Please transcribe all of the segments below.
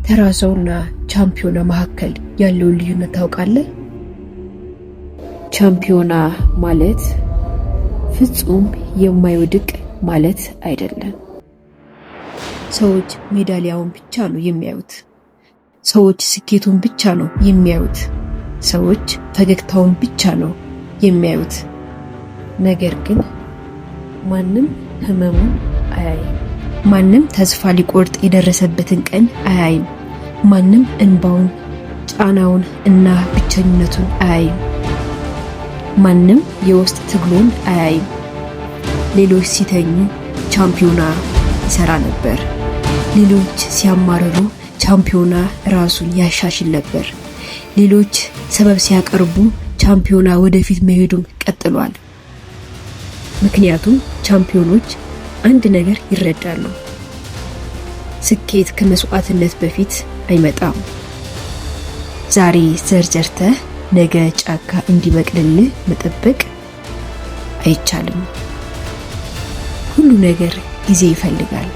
ተራ ሰውና ቻምፒዮና መካከል ያለውን ልዩነት ታውቃለህ? ቻምፒዮና ማለት ፍጹም የማይወድቅ ማለት አይደለም። ሰዎች ሜዳሊያውን ብቻ ነው የሚያዩት። ሰዎች ስኬቱን ብቻ ነው የሚያዩት። ሰዎች ፈገግታውን ብቻ ነው የሚያዩት። ነገር ግን ማንም ህመሙን አያይም። ማንም ተስፋ ሊቆርጥ የደረሰበትን ቀን አያይም። ማንም እንባውን፣ ጫናውን እና ብቸኝነቱን አያይም። ማንም የውስጥ ትግሉን አያይም። ሌሎች ሲተኙ ቻምፒዮና ይሰራ ነበር። ሌሎች ሲያማርሩ ቻምፒዮና ራሱን ያሻሽል ነበር። ሌሎች ሰበብ ሲያቀርቡ ቻምፒዮና ወደፊት መሄዱን ቀጥሏል። ምክንያቱም ቻምፒዮኖች አንድ ነገር ይረዳሉ። ስኬት ከመስዋዕትነት በፊት አይመጣም። ዛሬ ዘርዘርተህ ነገ ጫካ እንዲበቅልልህ መጠበቅ አይቻልም። ሁሉ ነገር ጊዜ ይፈልጋል።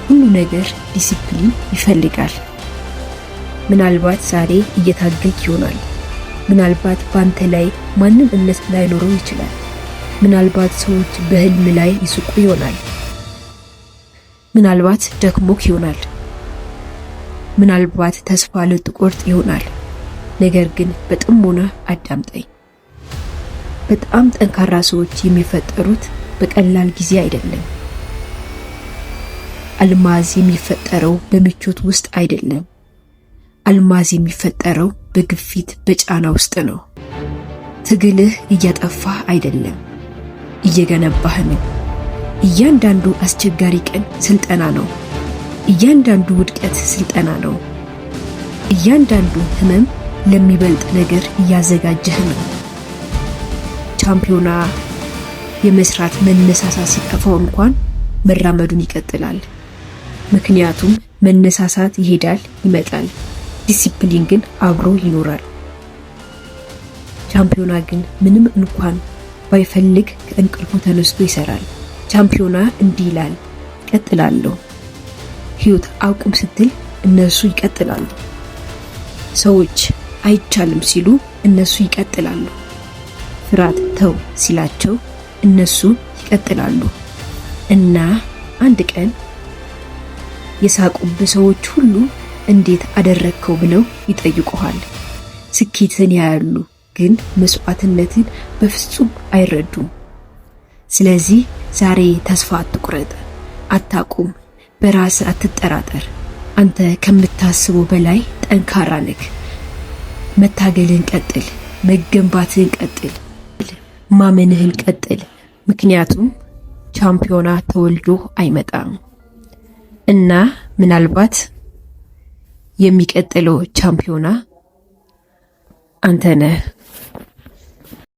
ሁሉ ነገር ዲሲፕሊን ይፈልጋል። ምናልባት ዛሬ እየታገልክ ይሆናል። ምናልባት ባንተ ላይ ማንም እምነት ላይኖረው ይችላል። ምናልባት ሰዎች በህልም ላይ ይስቁ ይሆናል። ምናልባት ደክሞክ ይሆናል። ምናልባት ተስፋ ልትቆርጥ ይሆናል። ነገር ግን በጥሞና አዳምጠኝ። በጣም ጠንካራ ሰዎች የሚፈጠሩት በቀላል ጊዜ አይደለም። አልማዝ የሚፈጠረው በምቾት ውስጥ አይደለም። አልማዝ የሚፈጠረው በግፊት በጫና ውስጥ ነው። ትግልህ እያጠፋህ አይደለም፣ እየገነባህ ነው። እያንዳንዱ አስቸጋሪ ቀን ስልጠና ነው። እያንዳንዱ ውድቀት ስልጠና ነው። እያንዳንዱ ህመም ለሚበልጥ ነገር እያዘጋጀህ ነው። ቻምፒዮና የመስራት መነሳሳት ሲጠፋው እንኳን መራመዱን ይቀጥላል። ምክንያቱም መነሳሳት ይሄዳል፣ ይመጣል። ዲሲፕሊን ግን አብሮ ይኖራል። ቻምፒዮና ግን ምንም እንኳን ባይፈልግ ከእንቅልፉ ተነስቶ ይሰራል። ቻምፒዮና እንዲህ ይላል፣ ቀጥላለሁ። ህይወት አቁም ስትል እነሱ ይቀጥላሉ። ሰዎች አይቻልም ሲሉ እነሱ ይቀጥላሉ። ፍርሃት ተው ሲላቸው እነሱ ይቀጥላሉ። እና አንድ ቀን የሳቁብህ ሰዎች ሁሉ እንዴት አደረግከው ብለው ይጠይቁሃል። ስኬትን ያያሉ፣ ግን መስዋዕትነትን በፍጹም አይረዱም። ስለዚህ ዛሬ ተስፋ አትቁረጥ፣ አታቁም፣ በራስህ አትጠራጠር። አንተ ከምታስበው በላይ ጠንካራ ነህ። መታገልህን ቀጥል፣ መገንባትህን ቀጥል፣ ማመንህን ቀጥል። ምክንያቱም ቻምፒዮና ተወልዶ አይመጣም እና ምናልባት የሚቀጥለው ቻምፒዮና አንተ ነህ።